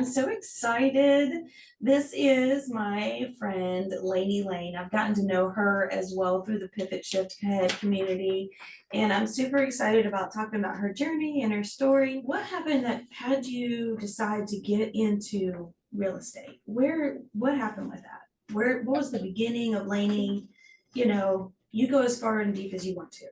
so excited. This is my friend Laney Lane. I've gotten to know her as well through the Pivot Shift Head community, and I'm super excited about talking about her journey and her story. What happened that had you decide to get into real estate? What happened with that? What was the beginning of Laney? You go as far and deep as you want to.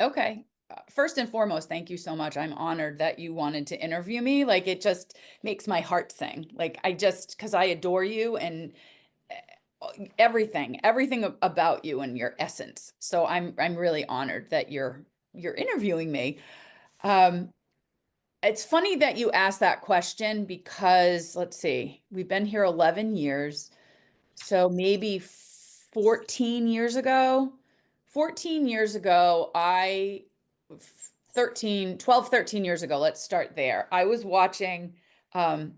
Okay. First and foremost, thank you so much. I'm honored that you wanted to interview me. Like, it just makes my heart sing. Like, because I adore you and everything about you and your essence. So I'm really honored that you're interviewing me. Um, it's funny that you asked that question because let's see, we've been here 11 years. So maybe 14 years ago, 14 years ago, 13 years ago, let's start there. I was watching, um,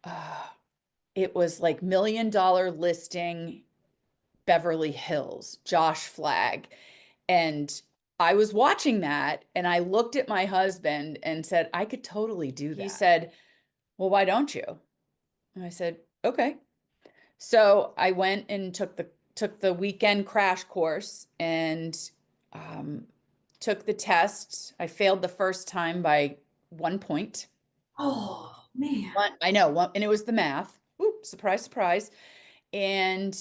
uh, it was like Million Dollar Listing Beverly Hills, Josh Flagg. And I was watching that and I looked at my husband and said, I could totally do that. He said, well, why don't you? And I said, okay. So I went and took the weekend crash course and um, took the test. I failed the first time by 1 point. Oh man. I know, and it was the math. Ooh, surprise, surprise. And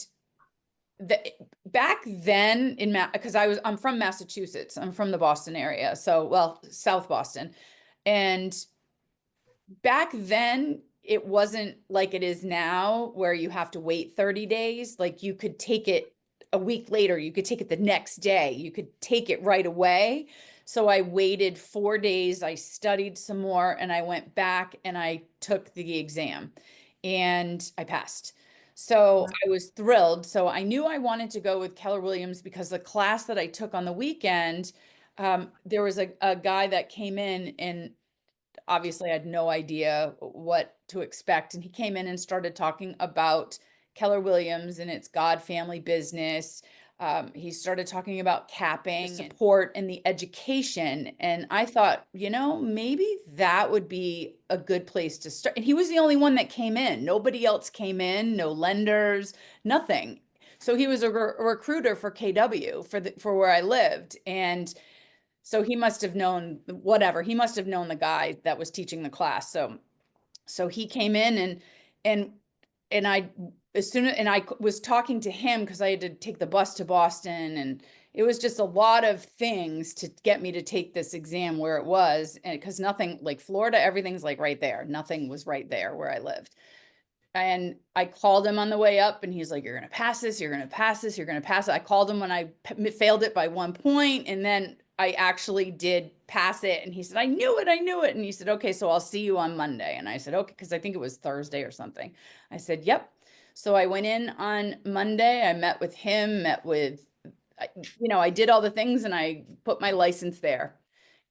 the back then because I'm from Massachusetts. I'm from the Boston area. So, well, South Boston. And back then it wasn't like it is now where you have to wait 30 days. Like, you could take it a week later, you could take it the next day, you could take it right away. So I waited 4 days, I studied some more, and I went back and I took the exam and I passed. So I was thrilled. So I knew I wanted to go with Keller Williams because the class that I took on the weekend, there was a guy that came in, and obviously I had no idea what to expect. And he came in and started talking about Keller Williams and its God family business. He started talking about capping, support, and the education. And I thought, maybe that would be a good place to start. And he was the only one that came in. Nobody else came in, no lenders, nothing. So he was a recruiter for KW for where I lived. And so he must have known whatever. He must have known the guy that was teaching the class. So he came in and and I I was talking to him because I had to take the bus to Boston, and it was just a lot of things to get me to take this exam where it was. And because nothing, like Florida, everything's like right there. Nothing was right there where I lived. And I called him on the way up and he's like, you're going to pass this, you're going to pass this, you're going to pass it. I called him when I failed it by 1 point. And then I actually did pass it. And he said, I knew it, I knew it. And he said, okay, so I'll see you on Monday. And I said, okay, because I think it was Thursday or something. I said, yep. So I went in on Monday. I met with him, I did all the things and I put my license there.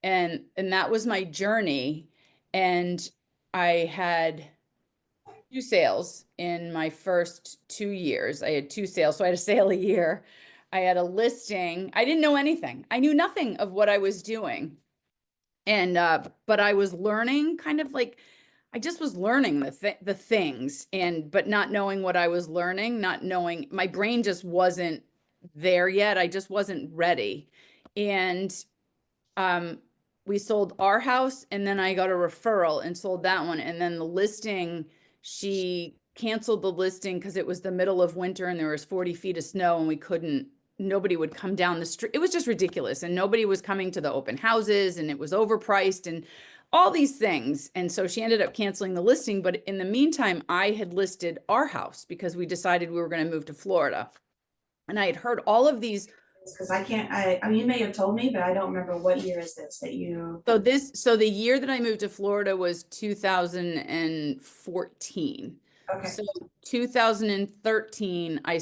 And that was my journey. And I had two sales in my first 2 years. I had two sales, so I had a sale a year. I had a listing. I didn't know anything. I knew nothing of what I was doing. And but I was learning, kind of like I just was learning the things, but not knowing what I was learning, not knowing, my brain just wasn't there yet. I just wasn't ready. And um we sold our house and then I got a referral and sold that one. And then the listing, she canceled the listing because it was the middle of winter and there was 40 feet of snow and nobody would come down the street. It was just ridiculous. And nobody was coming to the open houses and it was overpriced and all these things. And so she ended up canceling the listing. But in the meantime, I had listed our house because we decided we were going to move to Florida. And I had heard all of these. Because I can't, I mean, you may have told me, but I don't remember what year is this that you. So the year that I moved to Florida was 2014. Okay. So 2013, I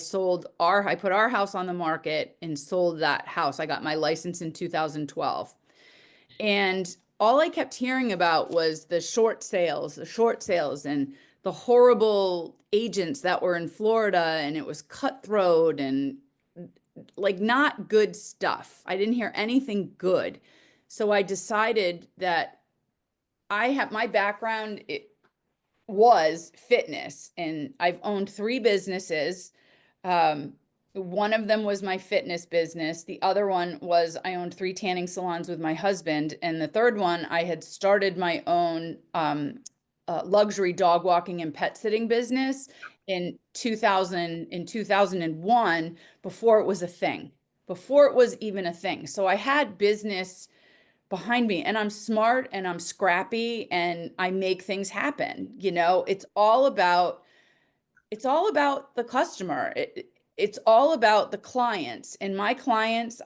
put our house on the market and sold that house. I got my license in 2012. And all I kept hearing about was the short sales, and the horrible agents that were in Florida, and it was cutthroat and like not good stuff. I didn't hear anything good. So I decided that I have my background. was fitness, and I've owned 3 businesses. Um, one of them was my fitness business. The other one was I owned 3 tanning salons with my husband, and the third one I had started my own luxury dog walking and pet sitting business in 2001, before it was a thing, before it was even a thing. So I had business behind me, and I'm smart and I'm scrappy and I make things happen. It's all about the customer. It's all about the clients. And my clients,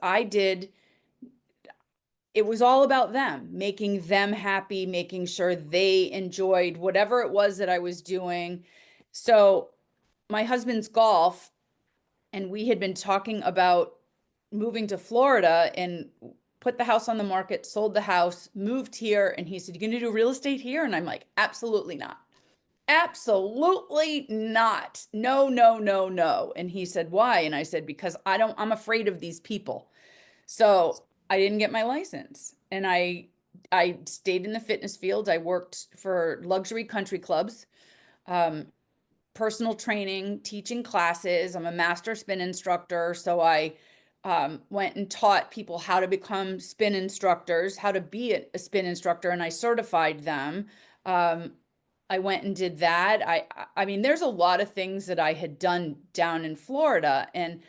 it was all about them, making them happy, making sure they enjoyed whatever it was that I was doing. So my husband's golf, and we had been talking about moving to Florida, and put the house on the market, sold the house, moved here. And he said, "You gonna do real estate here?" And I'm like, "Absolutely not. Absolutely not. No, no, no, no." And he said, "Why?" And I said, "Because I'm afraid of these people." So I didn't get my license, and I stayed in the fitness field. I worked for luxury country clubs, um, personal training, teaching classes. I'm a master spin instructor. So I went and taught people how to become spin instructors, how to be a spin instructor, and I certified them. Um, I went and did that. I mean, there's a lot of things that I had done down in Florida, and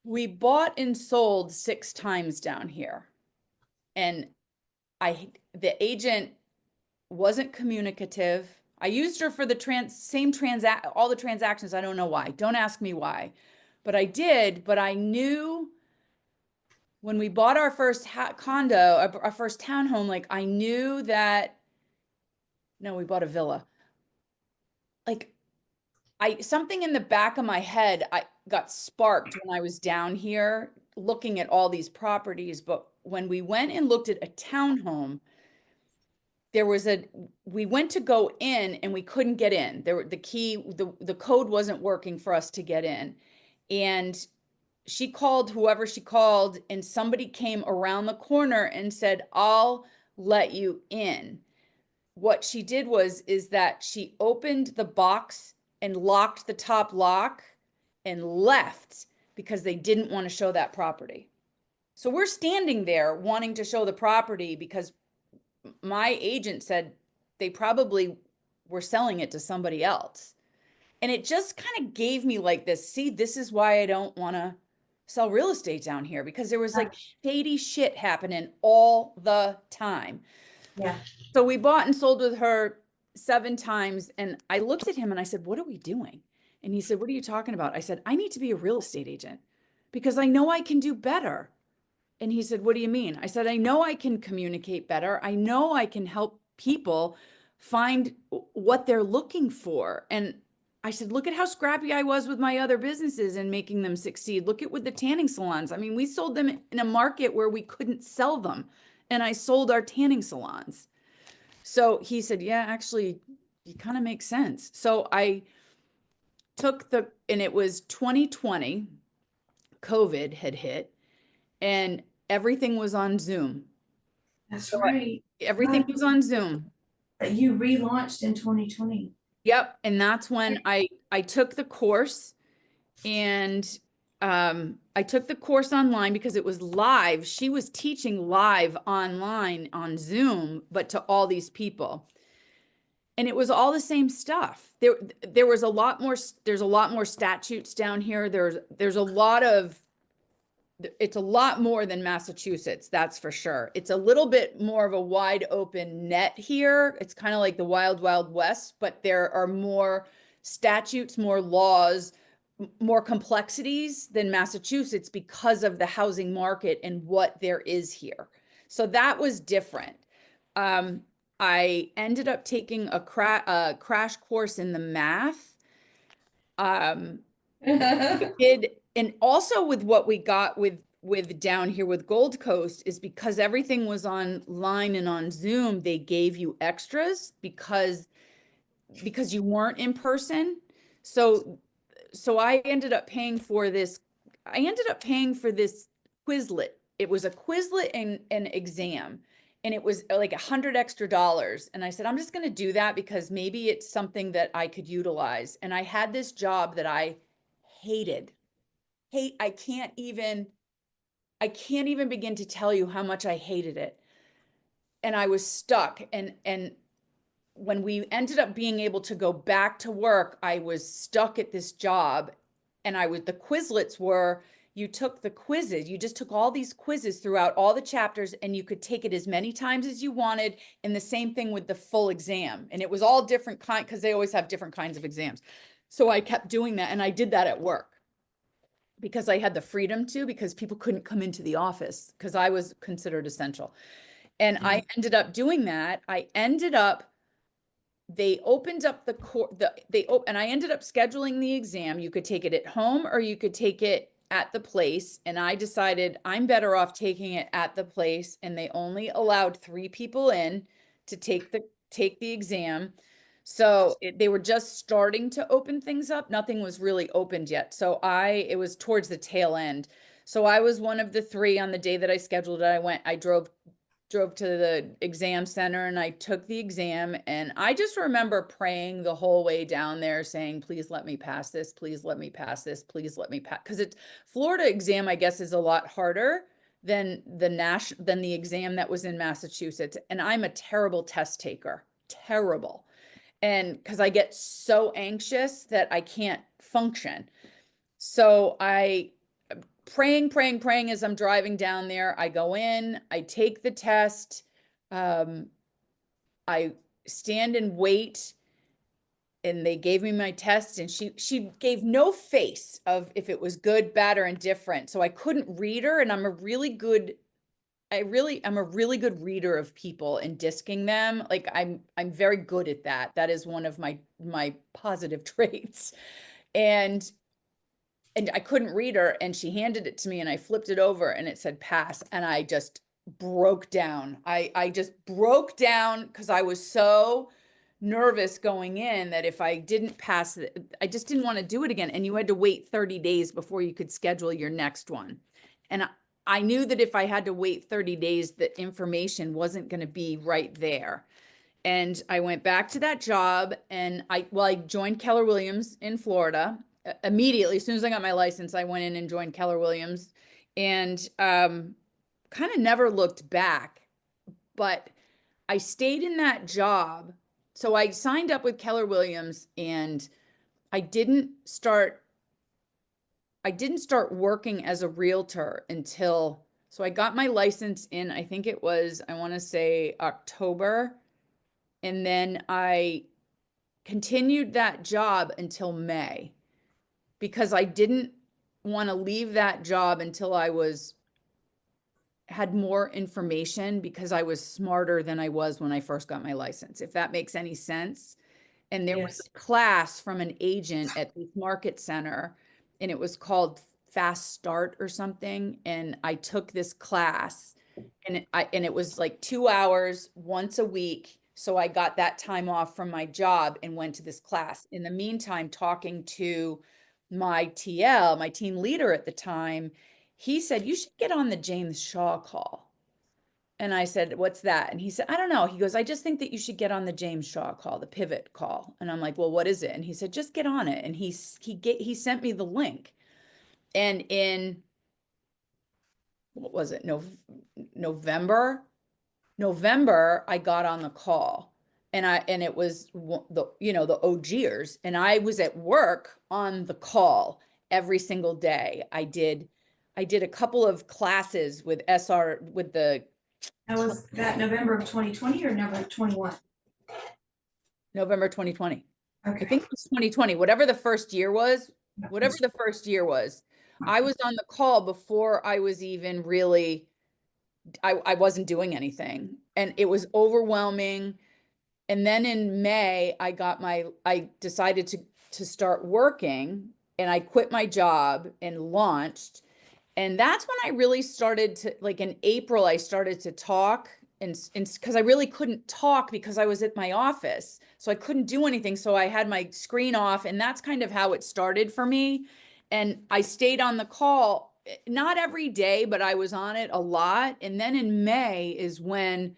we bought and sold 6 times down here. And the agent wasn't communicative. I used her for the all the transactions. I don't know why. Don't ask me why. But I did, but I knew when we bought our first condo, our first townhome, like I knew that, no, we bought a villa. Like something in the back of my head, I got sparked when I was down here looking at all these properties. But when we went and looked at a townhome, we went to go in and we couldn't get in. The code wasn't working for us to get in. And she called whoever she called, and somebody came around the corner and said, "I'll let you in." What she did is that she opened the box and locked the top lock and left because they didn't want to show that property. So we're standing there wanting to show the property because my agent said they probably were selling it to somebody else. And it just kind of gave me like this, see, this is why I don't want to sell real estate down here, because there was like shady shit happening all the time. Yeah. So we bought and sold with her 7 times. And I looked at him and I said, "What are we doing?" And he said, "What are you talking about?" I said, "I need to be a real estate agent because I know I can do better." And he said, "What do you mean?" I said, "I know I can communicate better. I know I can help people find what they're looking for." And I said, "Look at how scrappy I was with my other businesses and making them succeed. Look at with the tanning salons. I mean, we sold them in a market where we couldn't sell them. And I sold our tanning salons." So he said, "Yeah, actually, you kind of make sense." So I and it was 2020, COVID had hit, and everything was on Zoom. That's So right. everything was on Zoom. That you relaunched in 2020. Yep. And that's when I took the course, and I took the course online because it was live. She was teaching live online on Zoom, but to all these people. And it was all the same stuff. There was a lot more, there's a lot more statutes down here. There's a lot of, it's a lot more than Massachusetts, that's for sure. It's a little bit more of a wide open net here. It's kind of like the wild, wild west, but there are more statutes, more laws, more complexities than Massachusetts because of the housing market and what there is here. So that was different. I ended up taking a crash course in the math. Did, and also with what we got with down here with Gold Coast is because everything was online and on Zoom, they gave you extras because you weren't in person. So I ended up paying for this. I ended up paying for this Quizlet. It was a Quizlet and an exam. and it was like $100 extra. And I said, I'm just going to do that because maybe it's something that I could utilize. And I had this job that I hated. I can't even begin to tell you how much I hated it. And I was stuck. And when we ended up being able to go back to work, I was stuck at this job. And the Quizlets were, you took the quizzes, you just took all these quizzes throughout all the chapters, and you could take it as many times as you wanted. And the same thing with the full exam. And it was all different kind, because they always have different kinds of exams. So I kept doing that, and I did that at work because I had the freedom to, because people couldn't come into the office because I was considered essential. And I ended up doing that. They opened up and I ended up scheduling the exam. You could take it at home or you could take it at the place. And I decided I'm better off taking it at the place. And they only allowed 3 people in to take the exam. So they were just starting to open things up. Nothing was really opened yet. So it was towards the tail end. So I was one of the 3 on the day that I scheduled it. I drove to the exam center and I took the exam, and I just remember praying the whole way down there saying, please let me pass this. Please let me pass this. Please let me pass. Cause Florida exam, I guess, is a lot harder than the exam that was in Massachusetts. And I'm a terrible test taker, terrible. And cause I get so anxious that I can't function. So praying as I'm driving down there. I go in, I take the test. I stand and wait, and they gave me my test, and she gave no face of if it was good, bad, or indifferent. So I couldn't read her, and I'm a really good reader of people and disking them. Like I'm very good at that. That is one of my positive traits. And I couldn't read her, and she handed it to me, and I flipped it over and it said pass, and I just broke down. I just broke down because I was so nervous going in that if I didn't pass it, I just didn't want to do it again. And you had to wait 30 days before you could schedule your next one. And I knew that if I had to wait 30 days, that information wasn't going to be right there. And I went back to that job, and I joined Keller Williams in Florida. Immediately, as soon as I got my license, I went in and joined Keller Williams, and kind of never looked back. But I stayed in that job. So I signed up with Keller Williams, and I didn't start working as a realtor until, so I got my license in, I think it was, I want to say October. And then I continued that job until May, because I didn't want to leave that job until I had more information, because I was smarter than I was when I first got my license, if that makes any sense. And there was Yes. a class from an agent at the market center, and it was called Fast Start or something. And I took this class, and it was like 2 hours once a week. So I got that time off from my job and went to this class. In the meantime, talking to my TL, my team leader at the time, he said, you should get on the James Shaw call. And I said, what's that? And he said, I don't know. He goes, I just think that you should get on the James Shaw call, the pivot call. And I'm like, well, what is it? And he said, just get on it. And he sent me the link. And in, what was it? November, I got on the call, and it was the OGers, and I was at work on the call every single day. I did a couple of classes with That was that November of 2020 or November 21? November 2020. I Okay. think it was 2020, whatever the first year was, I was on the call before I was even really, I wasn't doing anything, and it was overwhelming. And then in May, I decided to start working, and I quit my job and launched. And that's when I really started to, like in April, I started to talk, and because I really couldn't talk because I was at my office. So I couldn't do anything. So I had my screen off, and that's kind of how it started for me. And I stayed on the call, not every day, but I was on it a lot. And then in May is when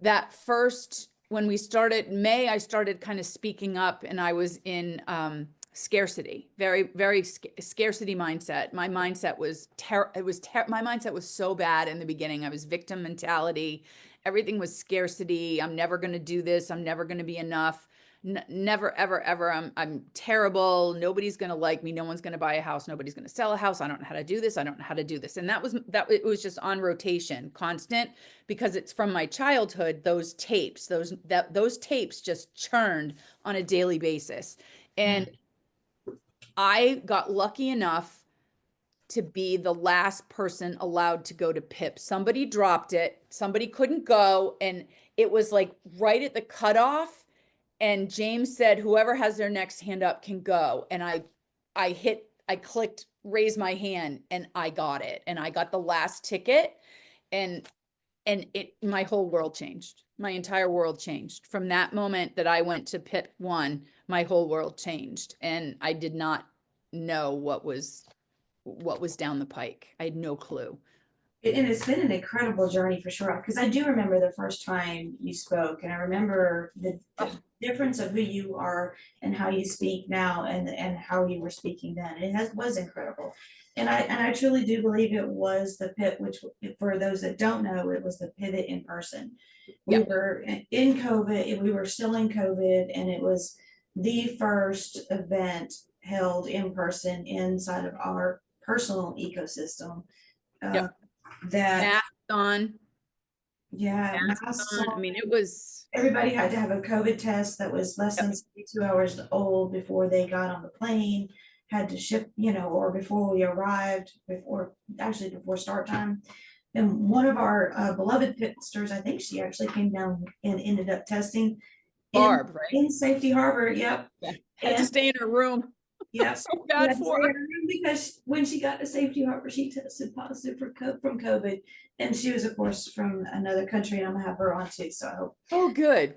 that first, when we started May, I started kind of speaking up, and I was in scarcity, very scarcity mindset. My mindset was my mindset was so bad in the beginning. I was victim mentality. Everything was scarcity. I'm never going to do this. I'm never going to be enough. Never, ever, ever. I'm terrible. Nobody's going to like me. No one's going to buy a house. Nobody's going to sell a house. I don't know how to do this. I don't know how to do this. And it was just on rotation, constant, because it's from my childhood. Those tapes, those tapes just churned on a daily basis. And I got lucky enough to be the last person allowed to go to PIP. Somebody dropped it. Somebody couldn't go. And it was like right at the cutoff. And James said, whoever has their next hand up can go. And I clicked raise my hand, and I got it. And I got the last ticket, and my whole world changed. My entire world changed. From that moment that I went to PIP 1, my whole world changed. And I did not know what was down the pike. I had no clue. And it's been an incredible journey for sure, because I do remember the first time you spoke, and I remember the difference of who you are and how you speak now, and how you were speaking then. Was incredible. And I truly do believe it was the pit, which, for those that don't know, it was the pivot in person. We Yep. were in COVID, we were still in COVID, and it was the first event held in person inside of our personal ecosystem. Yep. That, Mask on. yeah, Mask masks on. I on. mean, it was. Everybody had to have a COVID test that was less Yep. than 72 hours old before they got on the plane, had to ship, or before we arrived, before start time. And one of our beloved pitsters, I think she actually came down and ended up testing in Barb, right? in Safety Harbor. Yep. Yeah. Had to And stay in her room. yep. So She bad had to for stay her. in her room because when she got to Safety Harbor, she tested positive from COVID. And she was, of course, from another country, and I'm gonna have her on too. So I hope. Oh, good.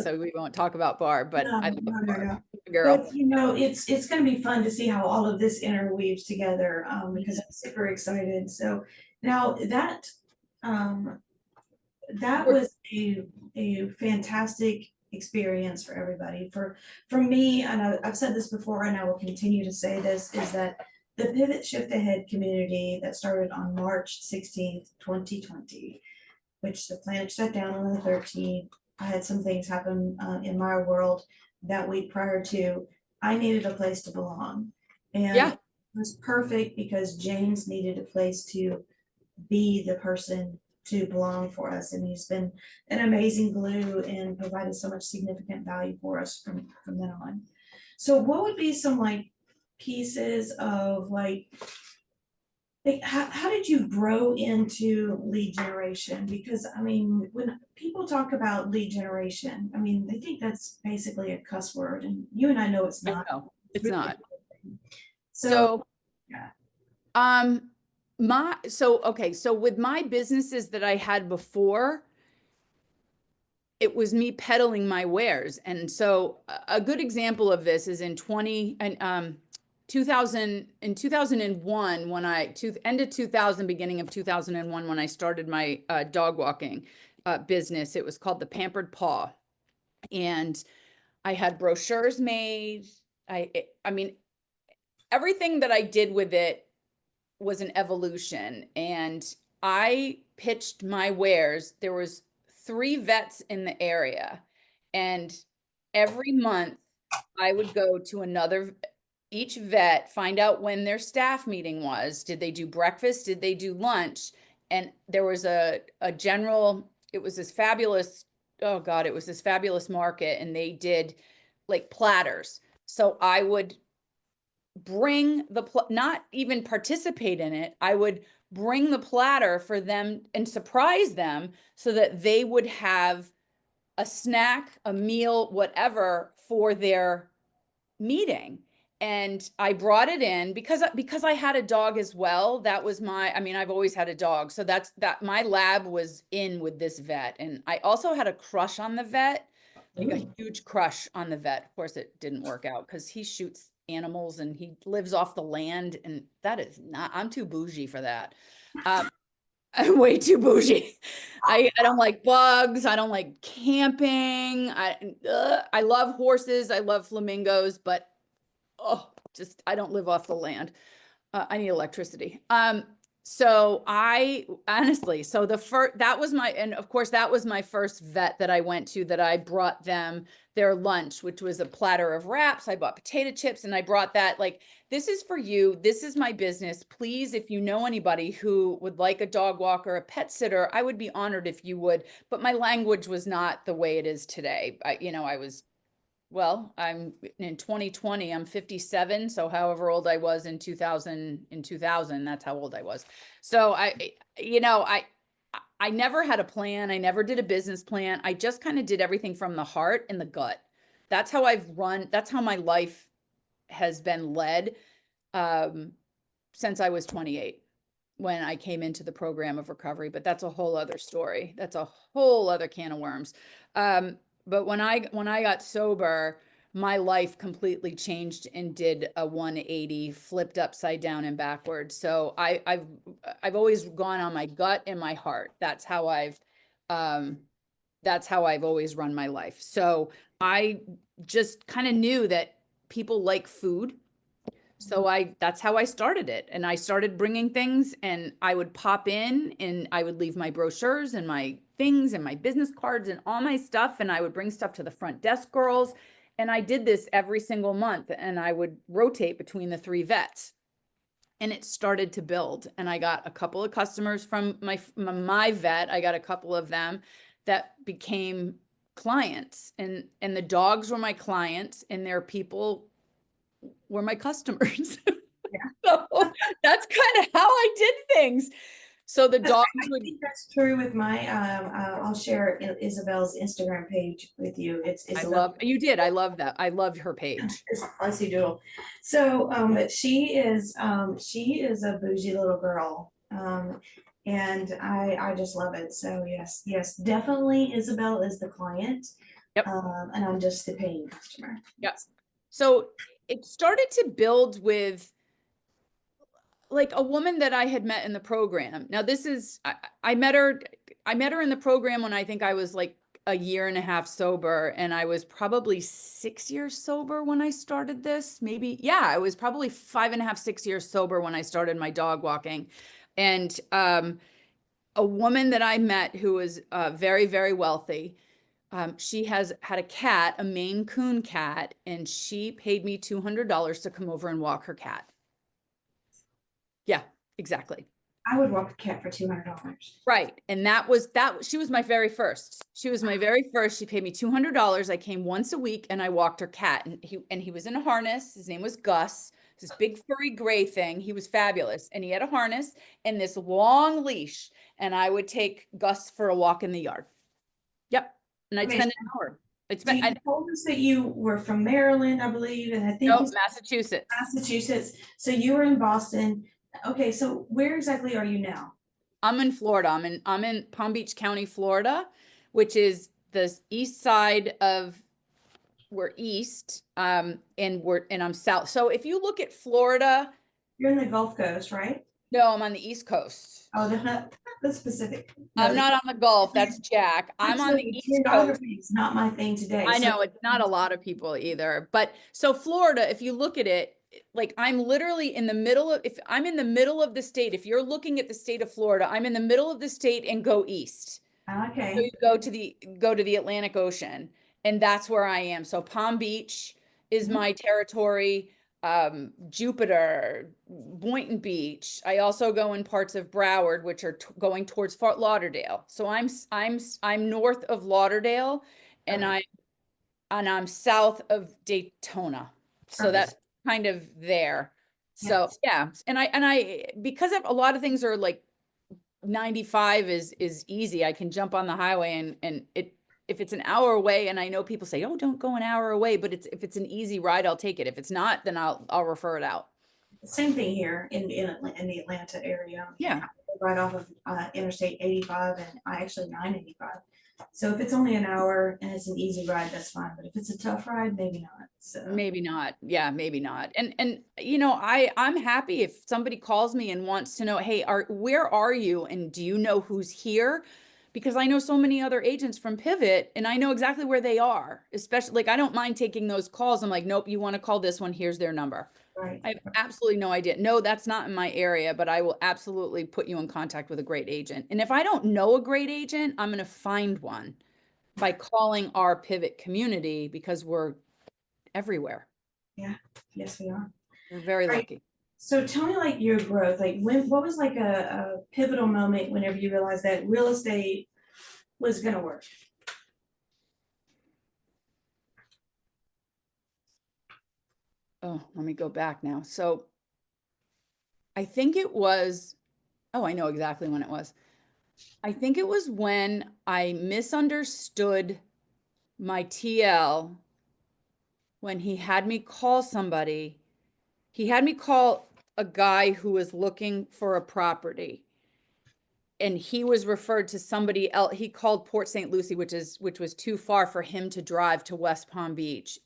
So we won't talk about Barb, but I No, love no, no, Barb. no. Girl. But it's gonna be fun to see how all of this interweaves together, because I'm super excited. So now um, that We're- was a fantastic experience for everybody. For me, and I've said this before, and I will continue to say this, is that the Pivot Shift Ahead community that started on March 16th, 2020, which the planet shut down on the 13th. I had some things happen in my world that week prior to. I needed a place to belong. And yeah. it was perfect because James needed a place to be the person to belong for us. And he's been an amazing glue and provided so much significant value for us from then on. So what would be some pieces of how did you grow into lead generation? Because I mean, when people talk about lead generation, I mean, they think that's basically a cuss word, and you and I know it's I not. know. It's Really a not. good thing. So, So, yeah. so with my businesses that I had before, it was me peddling my wares. And so a good example of this is in 2001, when end of 2000, beginning of 2001, when I started my dog walking business. It was called the Pampered Paw. And I had brochures made. I mean, everything that I did with it was an evolution. And I pitched my wares. There was 3 vets in the area, and every month I would go to each vet, find out when their staff meeting was. Did they do breakfast? Did they do lunch? And there was a general, it was this fabulous, oh God, it was this fabulous market, and they did like platters. So I would bring not even participate in it. I would bring the platter for them and surprise them so that they would have a snack, a meal, whatever for their meeting. And I brought it in because I had a dog as well. That was I mean, I've always had a dog. So that my lab was in with this vet. And I also had a crush on the vet, like a huge crush on the vet. Of course, it didn't work out because he shoots animals and he lives off the land. And that is not, I'm too bougie for that. I'm way too bougie. I don't like bugs. I don't like camping. I love horses. I love flamingos, but oh, just I don't live off the land. I need electricity. So I honestly, so the first that was my, and of course that was my first vet that I went to, that I brought them their lunch, which was a platter of wraps. I bought potato chips and I brought that, like, this is for you. This is my business. Please, if you know anybody who would like a dog walker, a pet sitter, I would be honored if you would. But my language was not the way it is today. I was, well, I'm in 2020, I'm 57. So however old I was in 2000, that's how old I was. So I never had a plan. I never did a business plan. I just kind of did everything from the heart and the gut. That's how I've run. That's how my life has been led since I was 28, when I came into the program of recovery. But that's a whole other story. That's a whole other can of worms. But when I got sober, my life completely changed and did a 180, flipped upside down and backwards. So I've always gone on my gut and my heart. That's how I've always run my life. So I just kind of knew that people like food. So that's how I started it. And I started bringing things, and I would pop in and I would leave my brochures and my things and my business cards and all my stuff. And I would bring stuff to the front desk girls. And I did this every single month, and I would rotate between the 3 vets. And it started to build. And I got a couple of customers from my vet. I got a couple of them that became clients, and the dogs were my clients, and their people were my customers. Yeah. So that's kind of how I did things. So the dogs I would, think that's true with my, I'll share Isabel's Instagram page with you. It's I Isabel. love, you did. I love that. I love her page. It's Icy Doodle. So, but she is a bougie little girl. And I just love it. So yes, definitely Isabel is the client. Yep. And I'm just the paying customer. Yep. So it started to build with like a woman that I had met in the program. Now this is, I met her in the program when I think I was like a year and a half sober, and I was probably 6 years sober when I started this. Maybe, yeah, I was probably 5.5, 6 years sober when I started my dog walking. And a woman that I met who was very, very wealthy. She has had a cat, a Maine Coon cat, and she paid me $200 to come over and walk her cat. Yeah, exactly. I would walk a cat for $200. Right. And she was my very first. She was my very first. She paid me $200. I came once a week and I walked her cat, and he was in a harness. His name was Gus. This big furry gray thing. He was fabulous. And he had a harness and this long leash. And I would take Gus for a walk in the yard. Yep. And I'd Okay, spend an hour. so you told us that you were from Maryland, I believe, and I think Nope, you said Massachusetts. Massachusetts. So you were in Boston. Okay, so where exactly are you now? I'm in Florida. I'm in Palm Beach County, Florida, which is the east side of, we're east, and I'm south. So if you look at Florida, You're in the Gulf Coast, right? no, I'm on the East Coast. Oh, that's Pacific. No, I'm not on the Gulf. That's Jack. I'm on the East Coast. geography is not my thing today. I So know it's not a lot of people either. But so Florida, if you look at it, like I'm literally in the middle of, if I'm in the middle of the state, if you're looking at the state of Florida, I'm in the middle of the state and go east. So okay. you go to the Atlantic Ocean, and that's where I am. So Palm Beach is Mhm. my territory. Jupiter, Boynton Beach. I also go in parts of Broward, which are going towards Fort Lauderdale. So I'm north of Lauderdale, and Okay. I'm south of Daytona. So Perfect. that's kind of there. So Yes. yeah, and I because of a lot of things are like 95 is easy. I can jump on the highway, and if it's an hour away, and I know people say, "Oh, don't go an hour away," but if it's an easy ride, I'll take it. If it's not, then I'll refer it out. Same thing here in the Atlanta area. Yeah. Right off of Interstate 85 and I actually 985. So if it's only an hour and it's an easy ride, that's fine, but if it's a tough ride, maybe not, so. Maybe not. Yeah, maybe not. And you know, I'm happy if somebody calls me and wants to know, hey, where are you and do you know who's here? Because I know so many other agents from Pivot and I know exactly where they are. Especially like I don't mind taking those calls. I'm like, nope, you want to call this one, here's their number. Right, I have absolutely no idea. No, that's not in my area, but I will absolutely put you in contact with a great agent. And if I don't know a great agent, I'm going to find one by calling our Pivot community because we're everywhere. yeah, yes, we are. We're very Right. lucky. So tell me like your growth, like what was like a pivotal moment whenever you realized that real estate was gonna work? Oh, let me go back now. So I think it was, oh, I know exactly when it was. I think it was when I misunderstood my TL when he had me call somebody. He had me call a guy who was looking for a property. And he was referred to somebody else. He called Port St. Lucie, which was too far for him to drive to West Palm Beach.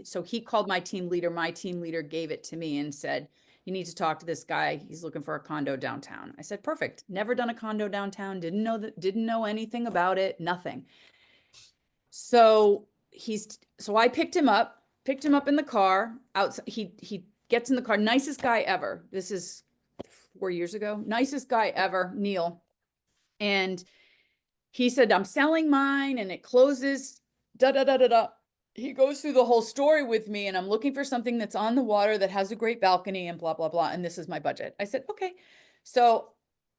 So he called my team leader. My team leader gave it to me and said, "You need to talk to this guy. He's looking for a condo downtown." I said, "Perfect. Never done a condo downtown. Didn't know anything about it. Nothing." So so I picked him up in the car. Outside, he gets in the car. Nicest guy ever. This is 4 years ago. Nicest guy ever, Neil. And he said, "I'm selling mine and it closes, da da da da da." He goes through the whole story with me, and I'm looking for something that's on the water that has a great balcony and blah, blah, blah. And this is my budget. I said, okay. So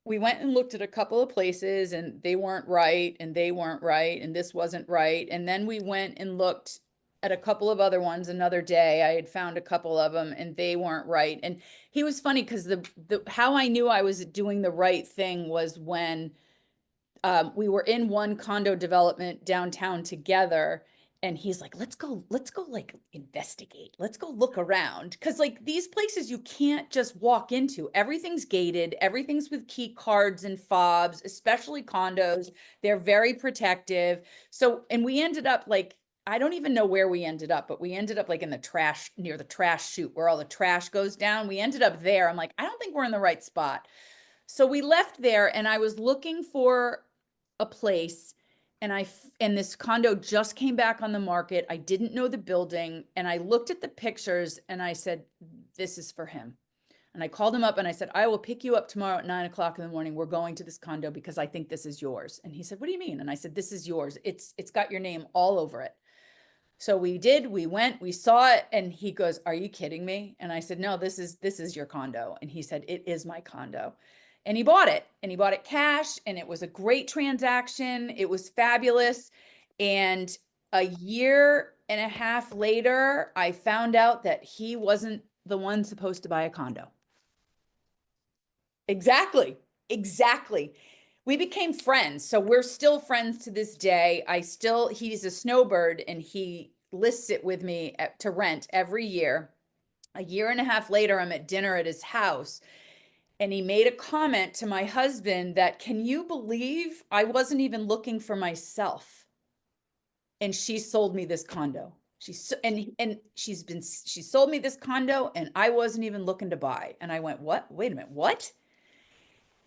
we went and looked at a couple of places, and they weren't right, and they weren't right, and this wasn't right. And then we went and looked at a couple of other ones another day. I had found a couple of them, and they weren't right. And he was funny because the how I knew I was doing the right thing was when we were in one condo development downtown together, and he's like, let's go like investigate, let's go look around, because like these places you can't just walk into. Everything's gated, everything's with key cards and fobs, especially condos. They're very protective. So, and we ended up like, I don't even know where we ended up, but we ended up like in the trash, near the trash chute where all the trash goes down. We ended up there. I'm like, I don't think we're in the right spot. So we left there, and I was looking for a place, and this condo just came back on the market. I didn't know the building, and I looked at the pictures and I said, this is for him. And I called him up and I said, I will pick you up tomorrow at 9 o'clock in the morning. We're going to this condo because I think this is yours. And he said, what do you mean? And I said, this is yours. It's got your name all over it. So we went, we saw it, and he goes, are you kidding me? And I said, no, this is your condo. And he said, it is my condo. And he bought it, and he bought it cash, and it was a great transaction. It was fabulous. And a year and a half later, I found out that he wasn't the one supposed to buy a condo. Exactly. Exactly. We became friends. So we're still friends to this day. He's a snowbird, and he lists it with me to rent every year. A year and a half later, I'm at dinner at his house, and he made a comment to my husband that, can you believe I wasn't even looking for myself? And she sold me this condo. She sold me this condo, and I wasn't even looking to buy. And I went, what? Wait a minute, what?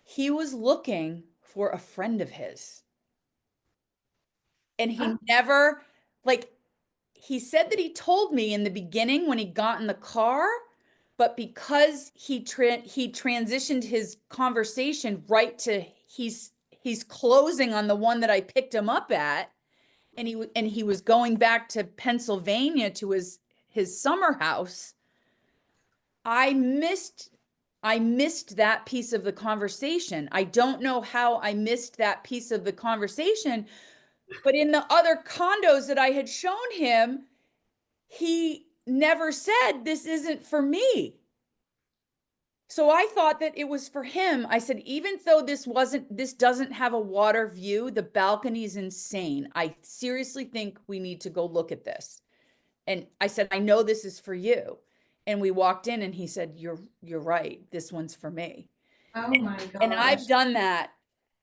He was looking for a friend of his. And he never, like, he said that he told me in the beginning when he got in the car, but because he transitioned his conversation right to he's closing on the one that I picked him up at, and he was going back to Pennsylvania to his summer house. I missed that piece of the conversation. I don't know how I missed that piece of the conversation, but in the other condos that I had shown him, he never said, this isn't for me. So I thought that it was for him. I said, even though this doesn't have a water view, the balcony's insane. I seriously think we need to go look at this. And I said, I know this is for you. And we walked in, and he said, you're right. This one's for me. Oh my And gosh. I've done that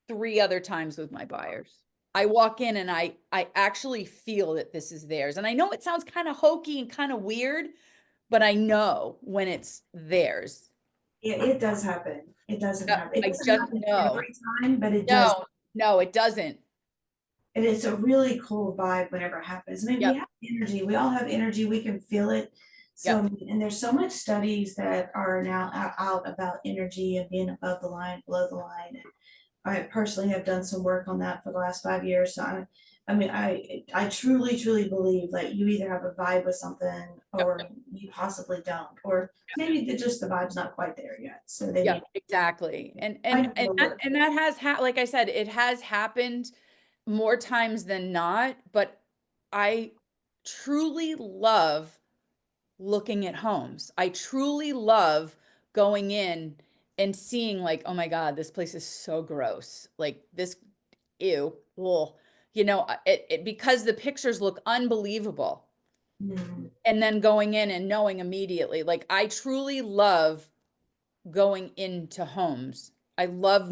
3 other times with my buyers. I walk in and I actually feel that this is theirs. And I know it sounds kind of hokey and kind of weird, but I know when it's theirs. It does happen. It doesn't happen. It I doesn't just happen know. every time, but it does. No, no, it doesn't. And it's a really cool vibe whenever it happens. I mean, we Yep, have energy. We all have energy. We can feel it. So, yep, and there's so much studies that are now out about energy and being above the line, below the line. And I personally have done some work on that for the last 5 years. So I mean, I truly, truly believe that you either have a vibe with something yep, or you possibly don't, or maybe just the vibe's not quite there yet. So they yep, need exactly. find the work. And that has like I said, it has happened more times than not, but I truly love looking at homes. I truly love going in and seeing like, oh my God, this place is so gross. Like this, ew, ugh. You know, because the pictures look unbelievable. Mm. And then going in and knowing immediately, like I truly love going into homes. I love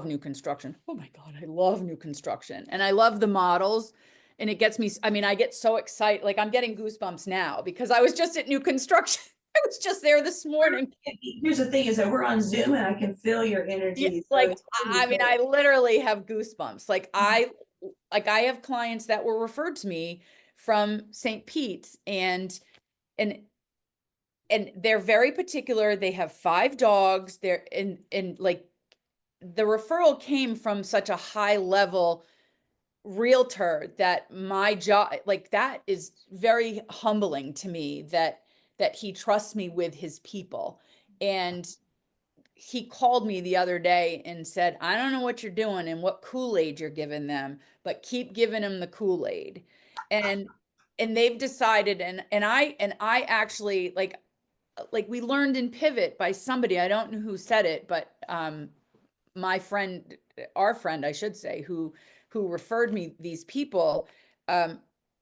new construction. Oh my God, I love new construction. And I love the models. And it gets me, I mean, I get so excited. Like I'm getting goosebumps now because I was just at new construction. I was just there this morning. Here's the thing is that we're on Zoom and I can feel your Yeah, energy. So like it's pretty I mean, cool. I literally have goosebumps. Like I have clients that were referred to me from St. Pete's and and they're very particular. They have 5 dogs. They're in like the referral came from such a high level realtor that my job, like that is very humbling to me that he trusts me with his people. And he called me the other day and said, I don't know what you're doing and what Kool-Aid you're giving them, but keep giving them the Kool-Aid. And they've decided and I actually like we learned in Pivot by somebody, I don't know who said it, but my friend, our friend, I should say, who referred me these people, um,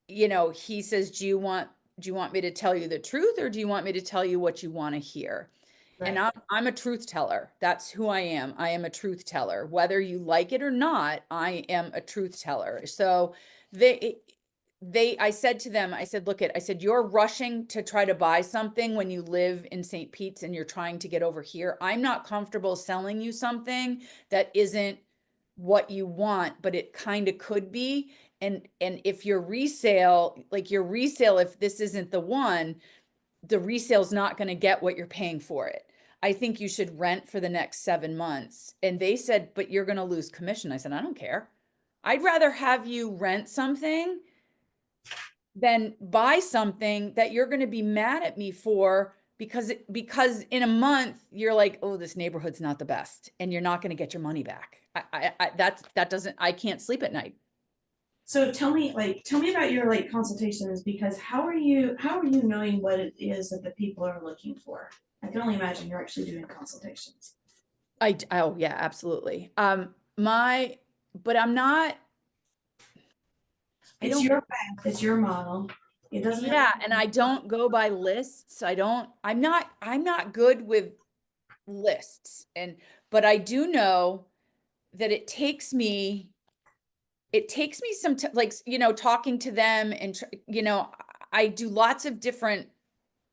you know, he says, do you want me to tell you the truth or do you want me to tell you what you want to hear? And Right. I'm a truth teller. That's who I am. I am a truth teller. Whether you like it or not, I am a truth teller. So they I said to them, I said, look I said, you're rushing to try to buy something when you live in St. Pete's and you're trying to get over here. I'm not comfortable selling you something that isn't what you want, but it kind of could be. And if your resale, like your resale, if this isn't the one, the resale's not going to get what you're paying for it. I think you should rent for the next 7 months. And they said, but you're going to lose commission. I said, I don't care. I'd rather have you rent something than buy something that you're going to be mad at me for because in a month you're like, oh, this neighborhood's not the best and you're not going to get your money back. That doesn't, I can't sleep at night. So tell me about your like consultations because how are you knowing what it is that the people are looking for? I can only imagine you're actually doing consultations. Oh yeah, absolutely. My, but I'm not, I It's don't, your path, it's your model. It doesn't have to yeah, be and I don't go by lists. I'm not good with lists. But I do know that it takes me some like, you know, talking to them and, you know, I do lots of different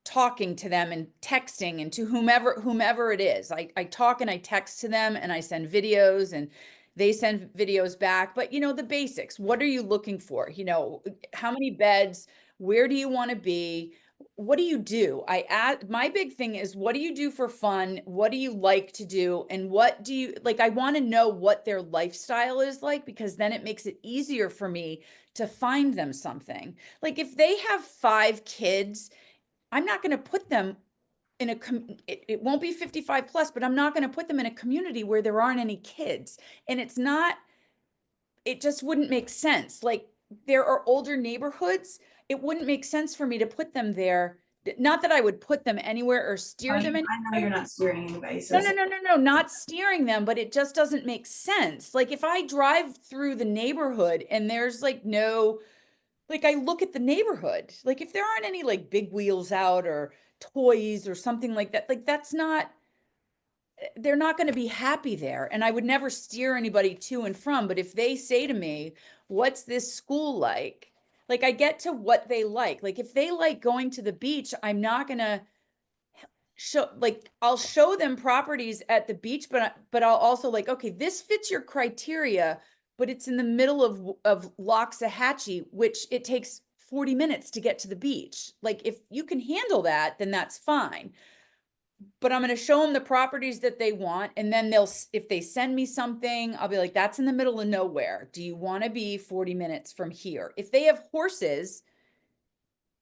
talking to them and texting and to whomever it is. I talk and I text to them and I send videos and they send videos back. But you know, the basics. What are you looking for? You know, how many beds? Where do you want to be? What do you do? I add my big thing is what do you do for fun? What do you like to do? And what do you like? I want to know what their lifestyle is like because then it makes it easier for me to find them something. Like if they have 5 kids, I'm not going to put them in it won't be 55 plus, but I'm not going to put them in a community where there aren't any kids. And it's not, it just wouldn't make sense. Like there are older neighborhoods. It wouldn't make sense for me to put them there. Not that I would put them anywhere or steer them I know you're anywhere. not steering anybody, so No, it's no, no, no, no, not steering them, but it just doesn't make sense. Like if I drive through the neighborhood and there's like no, like I look at the neighborhood, like if there aren't any like big wheels out or toys or something like that's not, they're not going to be happy there. And I would never steer anybody to and from. But if they say to me, What's this school like? Like, I get to what they like. Like, if they like going to the beach, I'm not gonna show, like, I'll show them properties at the beach, but I'll also like, okay, this fits your criteria, but it's in the middle of Loxahatchee, which it takes 40 minutes to get to the beach. Like, if you can handle that, then that's fine. But I'm going to show them the properties that they want. And then if they send me something, I'll be like, that's in the middle of nowhere. Do you want to be 40 minutes from here? If they have horses,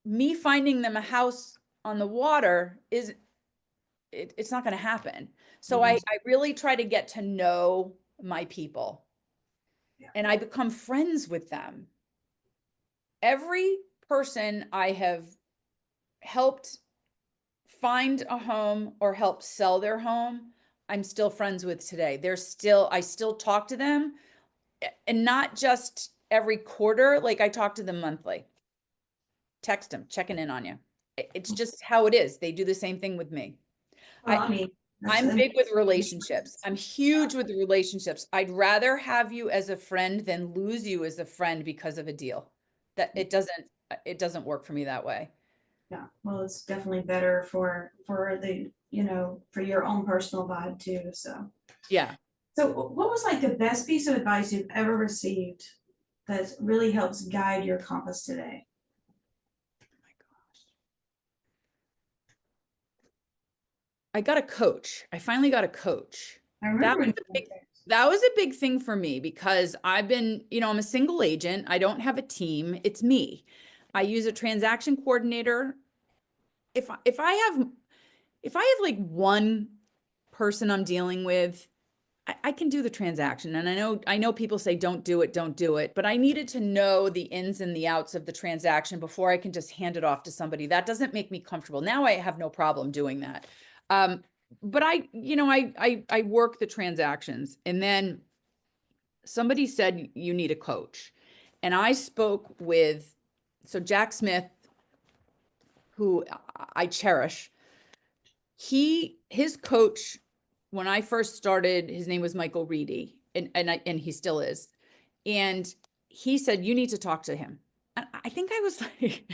me finding them a house on the water it's not going to happen. So I really try to get to know my people, and I become friends with them. Every person I have helped find a home or help sell their home, I'm still friends with today. I still talk to them, and not just every quarter. Like, I talk to them monthly, text them, checking in on you. It's just how it is. They do the same thing with me. Well, I mean, I'm big with relationships. I'm huge with relationships. I'd rather have you as a friend than lose you as a friend because of a deal. That it doesn't work for me that way. yeah, well, it's definitely better for the, for your own personal vibe too, so. Yeah. So what was like the best piece of advice you've ever received that really helps guide your compass today? I got a coach. I finally got a coach. I That remember was when a you big, were there. that was a big thing for me because I've been, I'm a single agent. I don't have a team. It's me. I use a transaction coordinator. If I have like one person I'm dealing with, I can do the transaction. And I know people say don't do it, but I needed to know the ins and the outs of the transaction before I can just hand it off to somebody. That doesn't make me comfortable. Now I have no problem doing that. But I work the transactions, and then somebody said you need a coach. And I spoke with, so Jack Smith, who I cherish. His coach, when I first started, his name was Michael Reedy, and he still is. And he said, you need to talk to him. And I think I was like, I think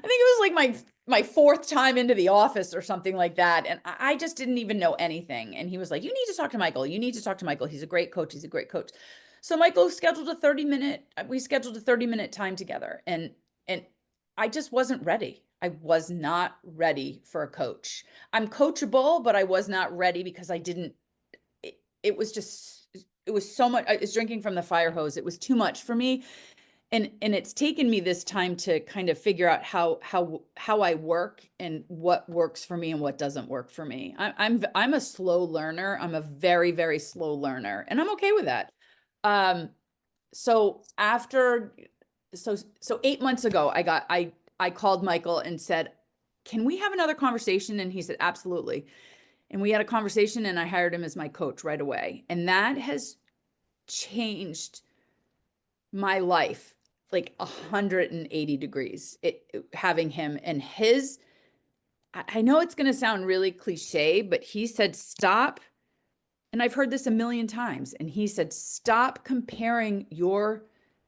it was like my fourth time into the office or something like that. And I just didn't even know anything. And he was like, you need to talk to Michael. You need to talk to Michael. He's a great coach. He's a great coach. So Michael scheduled we scheduled a 30-minute time together. And I just wasn't ready. I was not ready for a coach. I'm coachable, but I was not ready because it was just, it was so much. I was drinking from the fire hose. It was too much for me. And it's taken me this time to kind of figure out how I work and what works for me and what doesn't work for me. I'm a slow learner. I'm a very, very slow learner, and I'm okay with that. So after, so 8 months ago, I called Michael and said, can we have another conversation? And he said, absolutely. And we had a conversation, and I hired him as my coach right away. And that has changed my life like 180 degrees. Having him and his, I know it's going to sound really cliche, but he said, stop. And I've heard this a million times. And he said, stop comparing your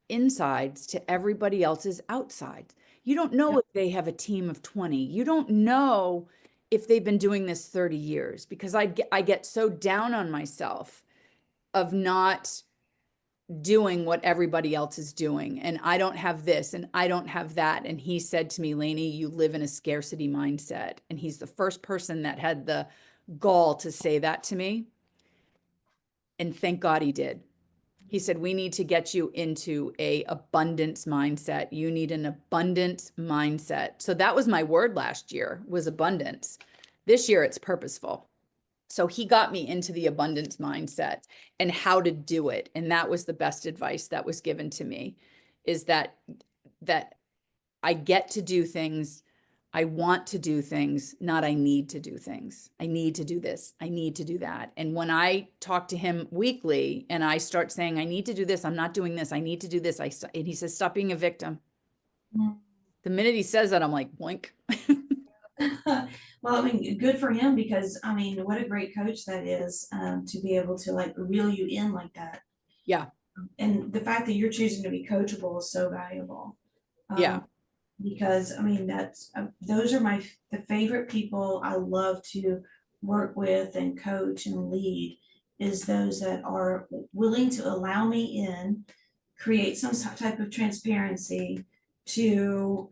insides to everybody else's outsides. You don't know if they have a team of 20. You don't know if they've been doing this 30 years, because I get so down on myself of not doing what everybody else is doing. And I don't have this and I don't have that. And he said to me, Laney, you live in a scarcity mindset. And he's the first person that had the gall to say that to me. And thank God he did. He said, we need to get you into a abundance mindset. You need an abundance mindset. So that was my word last year, was abundance. This year it's purposeful. So he got me into the abundance mindset and how to do it. And that was the best advice that was given to me, is that I get to do things. I want to do things, not I need to do things. I need to do this. I need to do that. And when I talk to him weekly and I start saying, I need to do this, I'm not doing this, I need to do this, and he says, stop being a victim. The minute he says that, I'm like, blink. Well, I mean, good for him, because I mean, what a great coach that is, to be able to like reel you in like that. Yeah. And the fact that you're choosing to be coachable is so valuable. Yeah. Um, because I mean, that's, those are the favorite people I love to work with and coach and lead, is those that are willing to allow me in, create some type of transparency to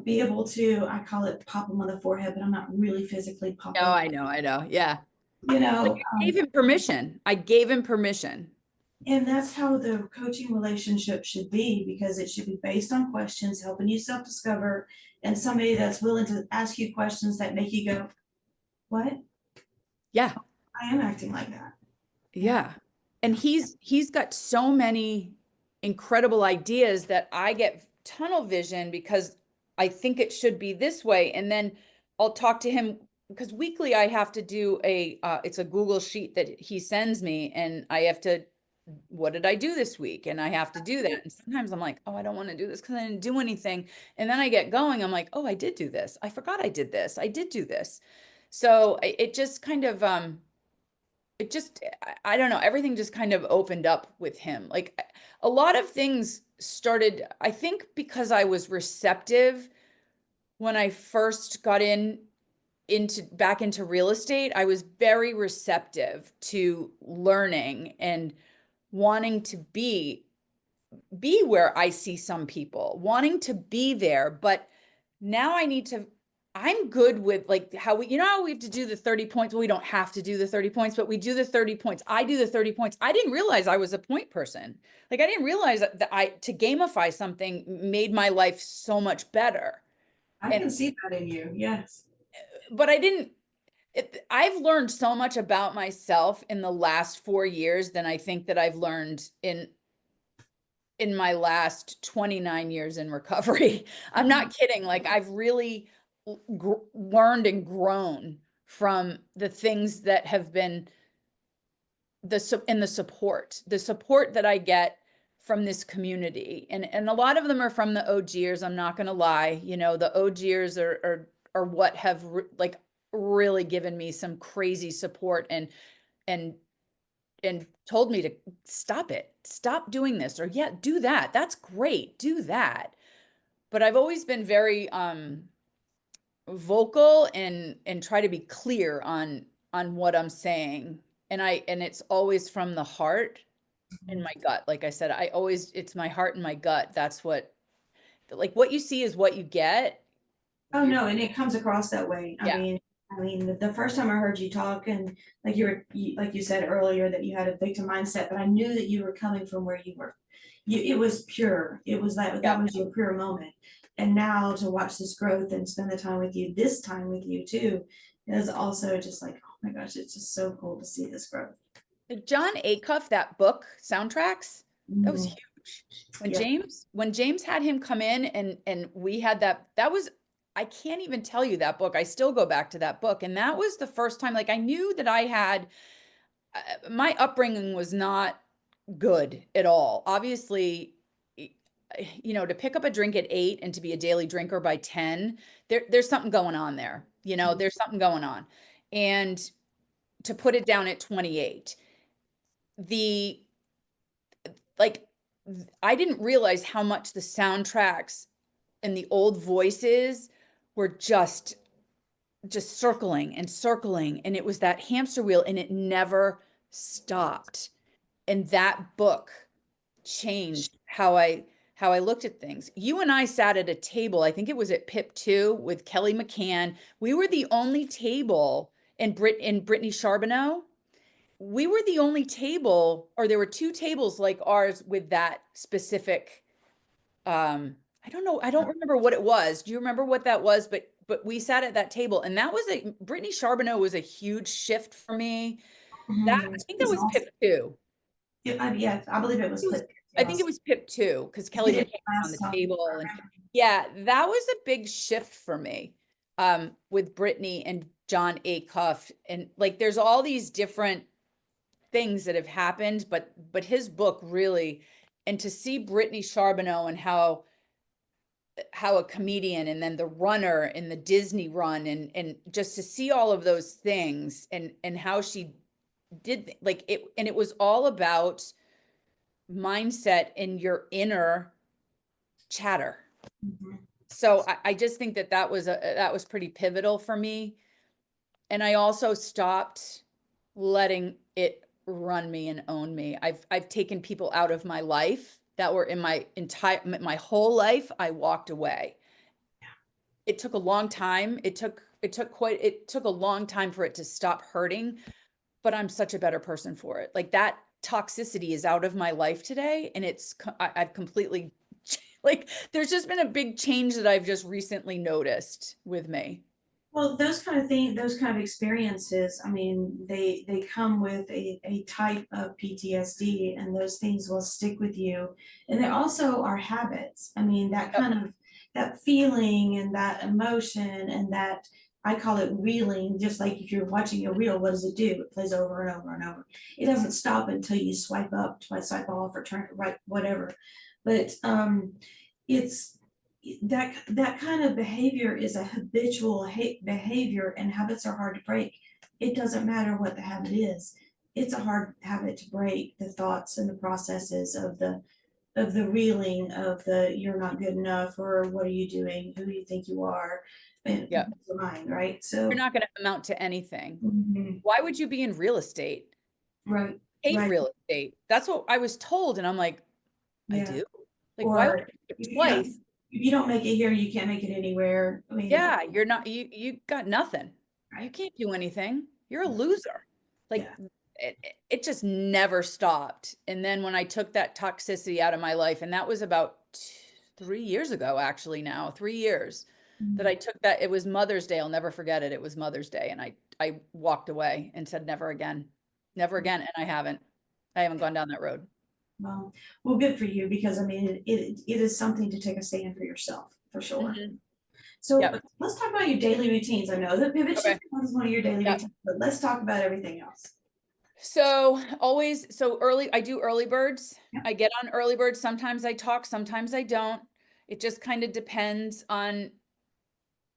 be able to, I call it pop them on the forehead, but I'm not really physically No, popping, I know, I know. Yeah. you Like know, I gave him permission. I gave him permission. and that's how the coaching relationship should be, because it should be based on questions, helping you self-discover, and somebody that's willing to ask you questions that make you go, what? Yeah. I am acting like that. Yeah. Yeah. And he's got so many incredible ideas that I get tunnel vision because I think it should be this way. And then I'll talk to him because weekly I have to do it's a Google sheet that he sends me and I have to, what did I do this week? And I have to do that. And sometimes I'm like, oh, I don't want to do this because I didn't do anything. And then I get going. I'm like, oh, I did do this. I forgot I did this. I did do this. So it just kind of, it just I don't know, everything just kind of opened up with him. Like a lot of things started, I think, because I was receptive when I first got into back into real estate. I was very receptive to learning and wanting to be where I see some people, wanting to be there, but now I need to, I'm good with like how we, how we have to do the 30 points. Well, we don't have to do the 30 points, but we do the 30 points. I do the 30 points. I didn't realize I was a point person. Like I didn't realize that to gamify something made my life so much better. I And, can see that in you. Yes. but I didn't, I've learned so much about myself in the last 4 years than I think that I've learned in my last 29 years in recovery. I'm not kidding. Like I've really learned and grown from the things that have been the support that I get from this community. And a lot of them are from the OGers. I'm not going to lie. The OGers are what have like really given me some crazy support and and told me to stop it. Stop doing this, or yeah, do that. That's great. Do that. But I've always been very vocal and try to be clear on what I'm saying. And it's always from the heart and my gut. Like I said, it's my heart and my gut. That's what, like what you see is what you get. Oh, You're, no, and it comes across that way. yeah. I mean, the first time I heard you talk, and like like you said earlier, that you had a victim mindset, but I knew that you were coming from where you were. It was pure. It was Yeah. that was your pure moment. And now to watch this growth and spend the time with you, this time with you too, is also just like, oh my gosh, it's just so cool to see this growth. John Acuff, that book, Soundtracks, that was Mhm. huge. When Yeah. James had him come in and we had that was, I can't even tell you that book. I still go back to that book. And that was the first time, like I knew that I had, my upbringing was not good at all. Obviously, to pick up a drink at 8 and to be a daily drinker by 10, there's something going on there. There's something going on. And to put it down at 28, the like I didn't realize how much the soundtracks and the old voices were just circling and circling, and it was that hamster wheel and it never stopped. And that book changed how I looked at things. You and I sat at a table, I think it was at PIP 2 with Kelly McCann. We were the only table in Brittany Charbonneau. We were the only table, or there were two tables like ours with that specific I don't know, I don't remember what it was. Do you remember what that was? But we sat at that table and that was Brittany Charbonneau was a huge shift for me. That I Mhm. think that It's was awesome. PIP 2. Yeah, I believe it was It was, Clip. I think it was PIP 2 because We Kelly did McCann it was on last the time. table. And yeah, that was a big shift for me with Brittany and John Acuff. And like there's all these different things that have happened, but his book really, and to see Brittany Charbonneau and how a comedian and then the runner in the Disney run and just to see all of those things and how she did like it, and it was all about mindset and your inner chatter. Mhm. So I just think that that was pretty pivotal for me. And I also stopped letting it run me and own me. I've taken people out of my life that were in my whole life. I walked away. It took a long time. It took a long time for it to stop hurting, but I'm such a better person for it. Like that toxicity is out of my life today, and I've completely like there's just been a big change that I've just recently noticed with me. Well, those kind of things, those kind of experiences, I mean, they come with a type of PTSD, and those things will stick with you. And they also are habits. I mean, that Yep. kind of, that feeling and that emotion and that, I call it reeling, just like if you're watching a reel, what does it do? It plays over and over and over. It doesn't stop until you swipe up, twice swipe off, or turn right, whatever. But it's that kind of behavior is a habitual behavior, and habits are hard to break. It doesn't matter what the habit is. It's a hard habit to break, the thoughts and the processes of the reeling of the you're not good enough, or what are you doing, who do you think you are, and Yeah. the mind, right? You're So not going to amount to anything. mhm, Why would you be in real estate? right, Hate right, real estate. That's what I was told. And I'm like, I yeah. do? Like, why would Or I do it if you don't twice? if you don't make it here, you can't make it anywhere. I mean, Yeah, you're not, you got nothing. You right, can't do anything. You're a yeah, loser. Like yeah. it just never stopped. And then when I took that toxicity out of my life, and that was about 3 years ago, actually now, 3 years that I Mhm. took that, it was Mother's Day. I'll never forget it. It was Mother's Day. And I walked away and said, never again, never again. And I haven't gone down that road. Well, well, good for you, because I mean, it is something to take a stand for yourself, for sure. Mhm. So Yep. let's talk about your daily routines. I know that pivot Okay. shift is one of your daily Yep. routines, but let's talk about everything else. So early, I do early birds. Yeah, I get on early birds. Sometimes I talk, sometimes I don't. It just kind of depends on,